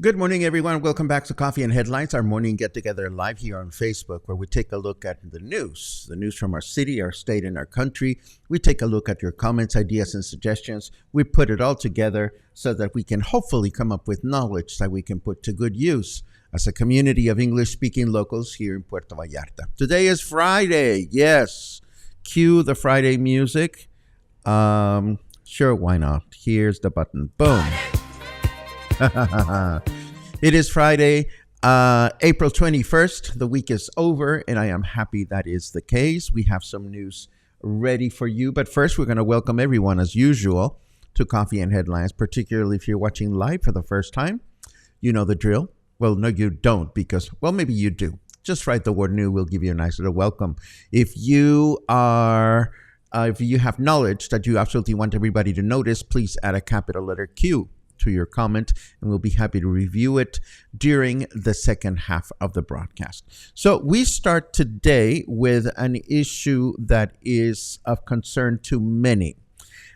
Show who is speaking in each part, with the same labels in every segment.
Speaker 1: Good morning, everyone. Welcome back to Coffee and Headlines, our morning get-together live here on Facebook, where we take a look at the news from our city, our state, and our country. We take a look at your comments, ideas, and suggestions. We put it all together so that we can hopefully come up with knowledge that we can put to good use as a community of English-speaking locals here in Puerto Vallarta. Today is Friday. Yes. Cue the Friday music. Sure, why not? Here's the button. Boom. It is Friday, April 21st. The week is over, and I am happy that is the case. We have some news ready for you. But first, we're going to welcome everyone, as usual, to Coffee and Headlines, particularly if you're watching live for the first time. You know the drill. Well, no, you don't, because, well, maybe you do. Just write the word new. We'll give you a nice little welcome. If you have knowledge that you absolutely want everybody to notice, please add a capital letter Q to your comment, and we'll be happy to review it during the second half of the broadcast. So we start today with an issue that is of concern to many.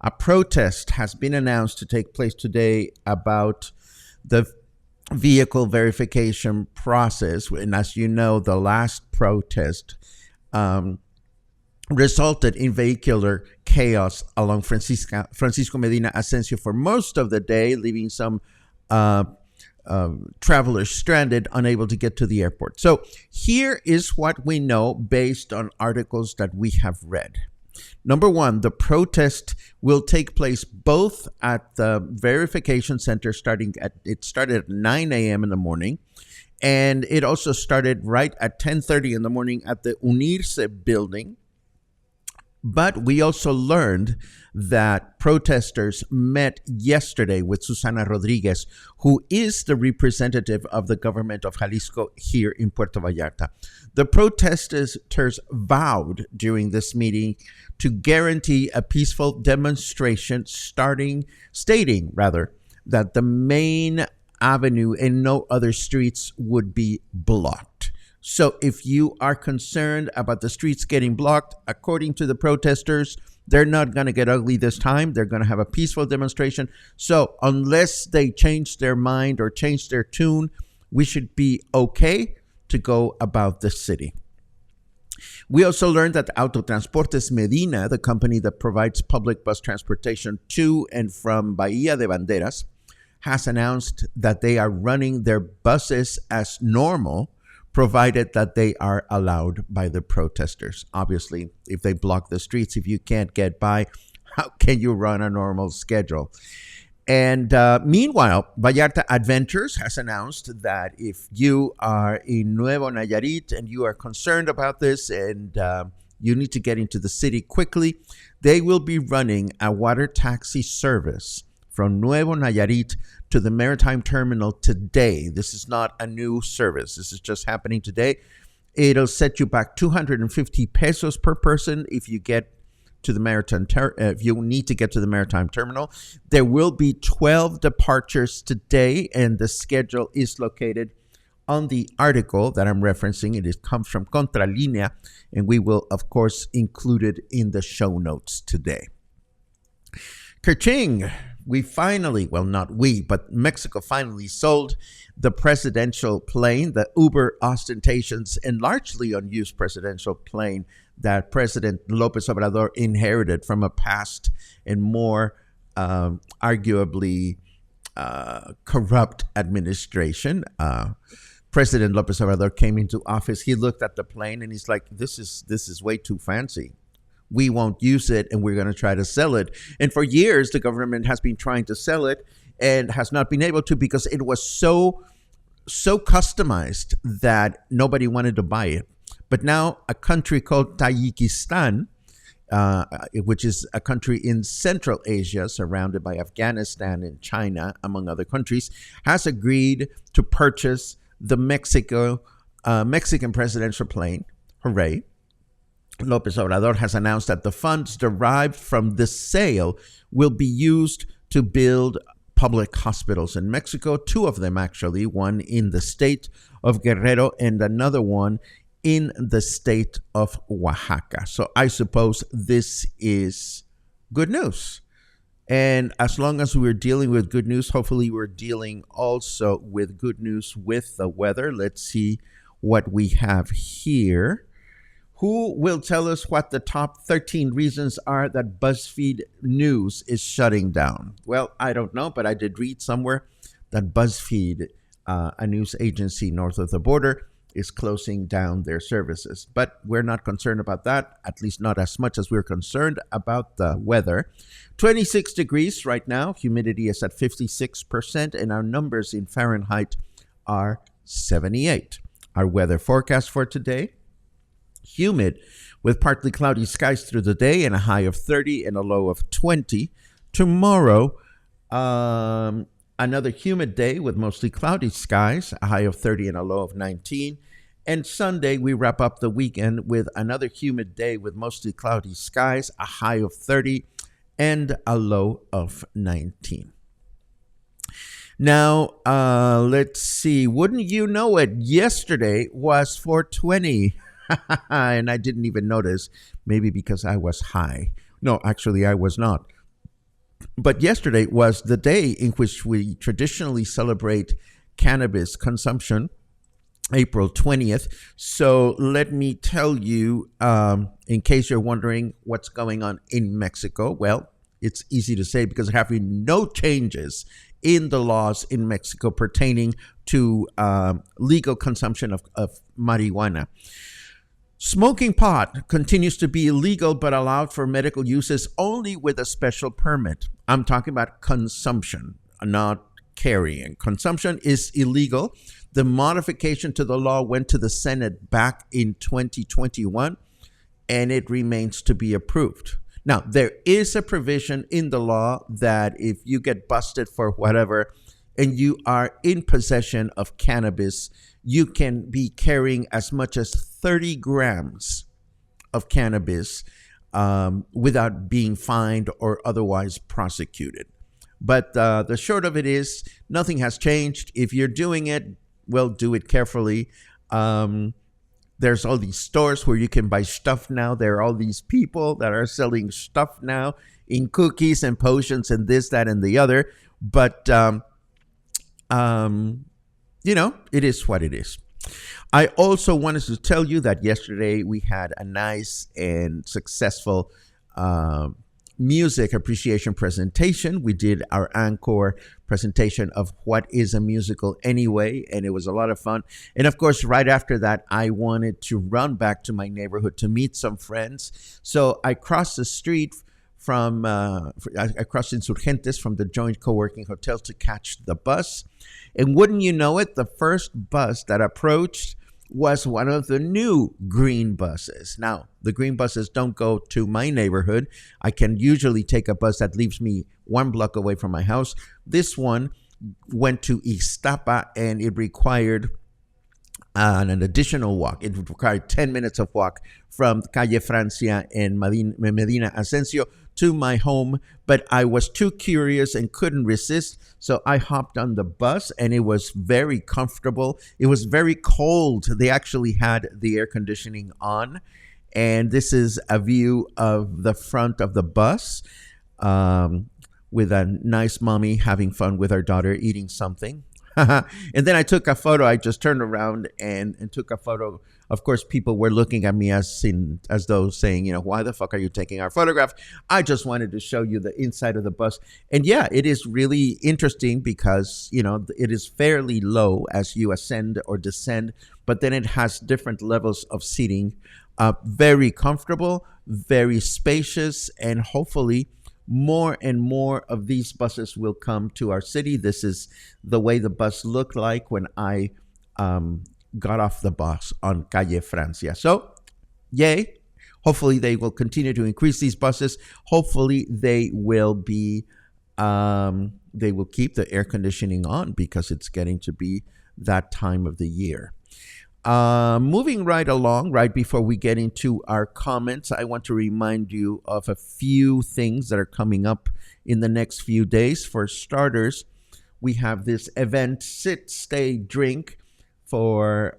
Speaker 1: A protest has been announced to take place today about the vehicle verification process. And as you know, the last protest resulted in vehicular chaos along Francisco Medina Asensio for most of the day, leaving some travelers stranded, unable to get to the airport. So here is what we know based on articles that we have read. Number one, the protest will take place both at the verification center it started at 9 a.m. in the morning, and it also started right at 10:30 in the morning at the Unirse building. But we also learned that protesters met yesterday with Susana Rodriguez, who is the representative of the government of Jalisco here in Puerto Vallarta. The protesters vowed during this meeting to guarantee a peaceful demonstration, stating that the main avenue and no other streets would be blocked. So if you are concerned about the streets getting blocked, according to the protesters, they're not going to get ugly this time. They're going to have a peaceful demonstration. So unless they change their mind or change their tune, we should be okay to go about the city. We also learned that Autotransportes Medina, the company that provides public bus transportation to and from Bahía de Banderas, has announced that they are running their buses as normal, provided that they are allowed by the protesters. Obviously, if they block the streets, if you can't get by, how can you run a normal schedule? And meanwhile, Vallarta Adventures has announced that if you are in Nuevo Nayarit and you are concerned about this and you need to get into the city quickly, they will be running a water taxi service from Nuevo Nayarit to the Maritime Terminal today. This is not a new service. This is just happening today. It'll set you back 250 pesos per person if you get to the if you need to get to the maritime terminal. There will be 12 departures today, and the schedule is located on the article that I'm referencing. It comes from Contralinea, and we will, of course, include it in the show notes today. Kerching, we finally, well, not we, but Mexico finally sold the presidential plane, the uber ostentatious and largely unused presidential plane that President Lopez Obrador inherited from a past and more arguably corrupt administration. President Lopez Obrador came into office. He looked at the plane and he's like, this is way too fancy. We won't use it, and we're going to try to sell it. And for years, the government has been trying to sell it and has not been able to because it was so customized that nobody wanted to buy it. But now a country called Tajikistan, which is a country in Central Asia surrounded by Afghanistan and China, among other countries, has agreed to purchase the Mexican presidential plane. Hooray. Lopez Obrador has announced that the funds derived from the sale will be used to build public hospitals in Mexico, 2 of them actually, one in the state of Guerrero and another one in the state of Oaxaca. So I suppose this is good news. And as long as we're dealing with good news, hopefully we're dealing also with good news with the weather. Let's see what we have here. Who will tell us what the top 13 reasons are that BuzzFeed News is shutting down? Well, I don't know, but I did read somewhere that BuzzFeed, a news agency north of the border, is closing down their services. But we're not concerned about that, at least not as much as we're concerned about the weather. 26 degrees right now. Humidity is at 56%, and our numbers in Fahrenheit are 78. Our weather forecast for today: humid with partly cloudy skies through the day and a high of 30 and a low of 20. Tomorrow, another humid day with mostly cloudy skies, a high of 30 and a low of 19. And Sunday, we wrap up the weekend with another humid day with mostly cloudy skies, a high of 30 and a low of 19. Now, let's see. Wouldn't you know it? Yesterday was 420. And I didn't even notice, maybe because I was high. No, actually, I was not. But yesterday was the day in which we traditionally celebrate cannabis consumption, April 20th. So let me tell you, in case you're wondering what's going on in Mexico, well, it's easy to say because there have been no changes in the laws in Mexico pertaining to legal consumption of marijuana. Smoking pot continues to be illegal but allowed for medical uses only with a special permit. I'm talking about consumption, not carrying. Consumption is illegal. The modification to the law went to the Senate back in 2021, and it remains to be approved. Now, there is a provision in the law that if you get busted for whatever and you are in possession of cannabis, you can be carrying as much as 30 grams of cannabis without being fined or otherwise prosecuted. But the short of it is nothing has changed. If you're doing it, well, do it carefully. There's all these stores where you can buy stuff now. There are all these people that are selling stuff now in cookies and potions and this, that, and the other. But it is what it is. I also wanted to tell you that yesterday we had a nice and successful music appreciation presentation. We did our encore presentation of what is a musical anyway, and it was a lot of fun. And of course, right after that, I wanted to run back to my neighborhood to meet some friends. So I crossed the street I crossed Insurgentes from the Joint Co-working Hotel to catch the bus. And wouldn't you know it, the first bus that approached was one of the new green buses. Now, the green buses don't go to my neighborhood. I can usually take a bus that leaves me 1 block away from my house. This one went to Ixtapa, and it required on an additional walk. It would require 10 minutes of walk from Calle Francia in Medina Asensio to my home, but I was too curious and couldn't resist. So I hopped on the bus and it was very comfortable. It was very cold. They actually had the air conditioning on. And this is a view of the front of the bus, with a nice mommy having fun with her daughter eating something. And then I took a photo. I just turned around and took a photo. Of course, people were looking at me as though saying, why the fuck are you taking our photograph? I just wanted to show you the inside of the bus. And yeah, it is really interesting because, it is fairly low as you ascend or descend, but then it has different levels of seating. Very comfortable, very spacious, and hopefully more and more of these buses will come to our city. This is the way the bus looked like when I got off the bus on Calle Francia. So, yay. Hopefully they will continue to increase these buses. Hopefully they will keep the air conditioning on because it's getting to be that time of the year. Moving right along, right before we get into our comments, I want to remind you of a few things that are coming up in the next few days. For starters, we have this event, Sit, Stay, Drink, for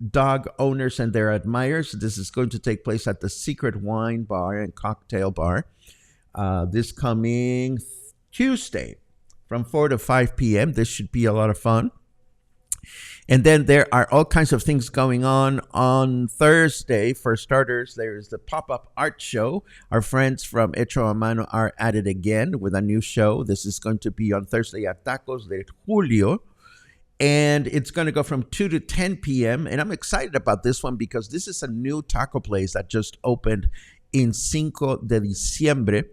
Speaker 1: dog owners and their admirers. This is going to take place at the Secret Wine Bar and Cocktail Bar this coming Tuesday from 4 to 5 p.m. This should be a lot of fun. And then there are all kinds of things going on Thursday. For starters, there's the pop-up art show. Our friends from Hecho, Mano are at it again with a new show. This is going to be on Thursday at Tacos de Julio. And it's going to go from 2 to 10 p.m. And I'm excited about this one because this is a new taco place that just opened in Cinco de Diciembre.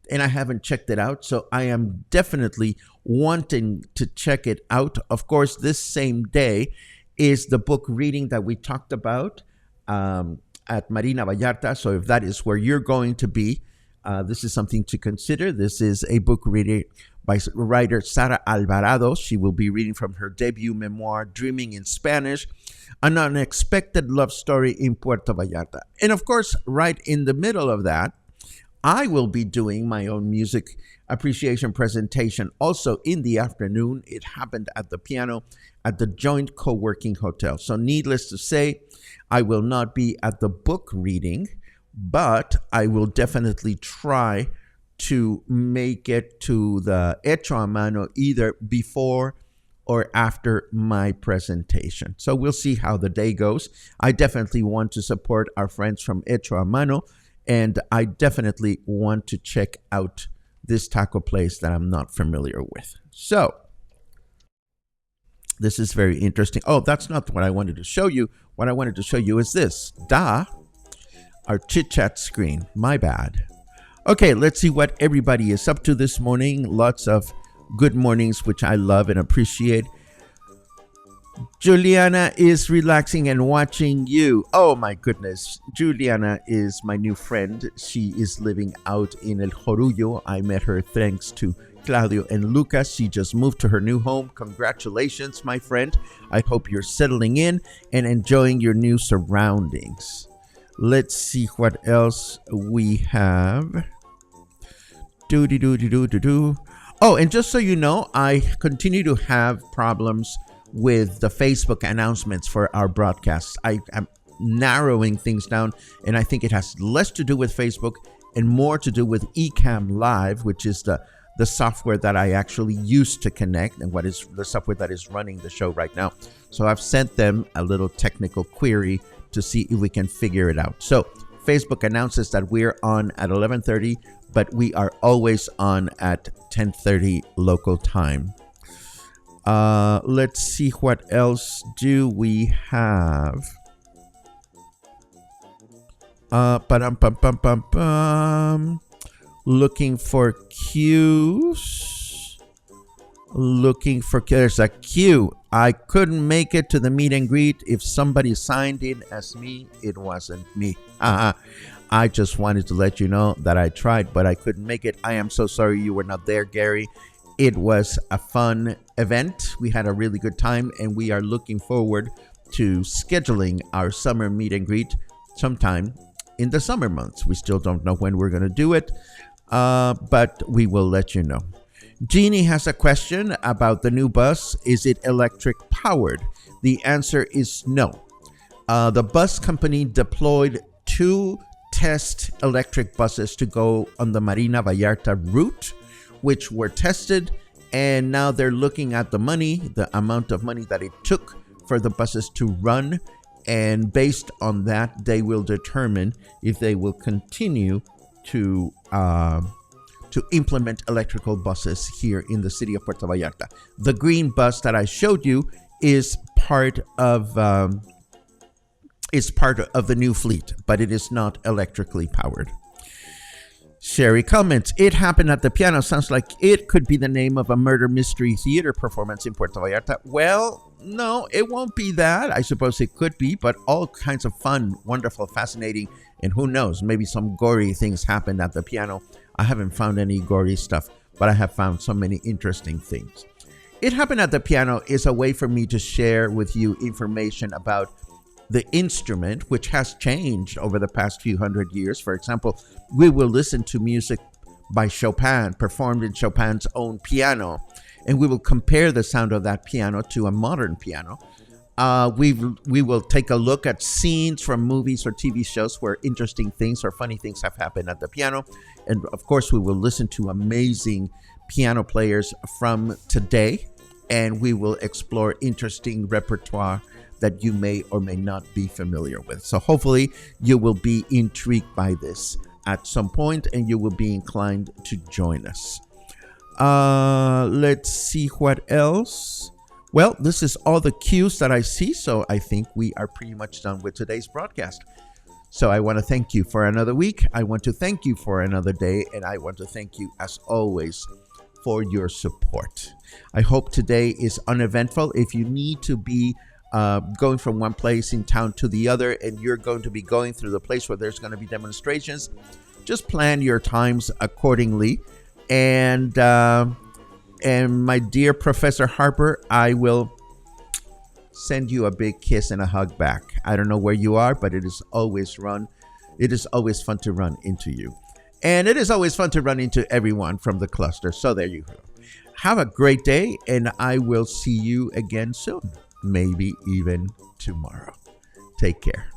Speaker 1: And I haven't checked it out, so I am definitely wanting to check it out. Of course, this same day is the book reading that we talked about at Marina Vallarta. So if that is where you're going to be, this is something to consider. This is a book reading by writer Sara Alvarado. She will be reading from her debut memoir, Dreaming in Spanish, an unexpected love story in Puerto Vallarta. And of course, right in the middle of that, I will be doing my own music appreciation presentation also in the afternoon. It happened at the piano at the Joint Co-working Hotel. So needless to say, I will not be at the book reading, but I will definitely try to make it to the Hecho a Mano either before or after my presentation. So we'll see how the day goes. I definitely want to support our friends from Hecho a Mano. And I definitely want to check out this taco place that I'm not familiar with. So this is very interesting. Oh, that's not what I wanted to show you. What I wanted to show you is this. Our chit chat screen. My bad. Okay, let's see what everybody is up to this morning. Lots of good mornings, which I love and appreciate. Juliana is relaxing and watching you. Oh my goodness. Juliana is my new friend. She is living out in El Jorullo. I met her thanks to Claudio and Lucas. She just moved to her new home. Congratulations, my friend. I hope you're settling in and enjoying your new surroundings. Let's see what else we have. Oh, and just so you know, I continue to have problems with the Facebook announcements for our broadcasts. I am narrowing things down, and I think it has less to do with Facebook and more to do with Ecamm Live, which is the software that I actually use to connect and what is the software that is running the show right now. So I've sent them a little technical query to see if we can figure it out. So Facebook announces that we're on at 11:30, but we are always on at 10:30 local time. Let's see what else do we have. Looking for cues. There's a queue. I couldn't make it to the meet and greet. If somebody signed in as me, it wasn't me. I just wanted to let you know that I tried, but I couldn't make it. I am so sorry you were not there, Gary. It was a fun event. We had a really good time, and we are looking forward to scheduling our summer meet and greet sometime in the summer months. We still don't know when we're going to do it, but we will let you know. Jeannie has a question about the new bus. Is it electric powered? The answer is no. The bus company deployed 2 test electric buses to go on the Medina Vallarta route, which were tested, and now they're looking at the money, the amount of money that it took for the buses to run, and based on that, they will determine if they will continue to implement electrical buses here in the city of Puerto Vallarta. The green bus that I showed you is part of the new fleet, but it is not electrically powered. Sherry comments, it happened at the piano. Sounds like it could be the name of a murder mystery theater performance in Puerto Vallarta. Well, no, it won't be that. I suppose it could be, but all kinds of fun, wonderful, fascinating, and who knows, maybe some gory things happened at the piano. I haven't found any gory stuff, but I have found so many interesting things. It Happened at the Piano is a way for me to share with you information about the instrument, which has changed over the past few hundred years. For example, we will listen to music by Chopin, performed in Chopin's own piano, and we will compare the sound of that piano to a modern piano. We will take a look at scenes from movies or TV shows where interesting things or funny things have happened at the piano. And of course, we will listen to amazing piano players from today, and we will explore interesting repertoire that you may or may not be familiar with. So hopefully you will be intrigued by this at some point, and you will be inclined to join us. Let's see what else. Well, this is all the cues that I see, so I think we are pretty much done with today's broadcast. So I want to thank you for another week. I want to thank you for another day, and I want to thank you, as always, for your support. I hope today is uneventful. If you need to be going from one place in town to the other, and you're going to be going through the place where there's going to be demonstrations, just plan your times accordingly. And my dear Professor Harper, I will send you a big kiss and a hug back. I don't know where you are, but it is always fun to run into you. And it is always fun to run into everyone from the cluster. So there you go. Have a great day, and I will see you again soon. Maybe even tomorrow. Take care.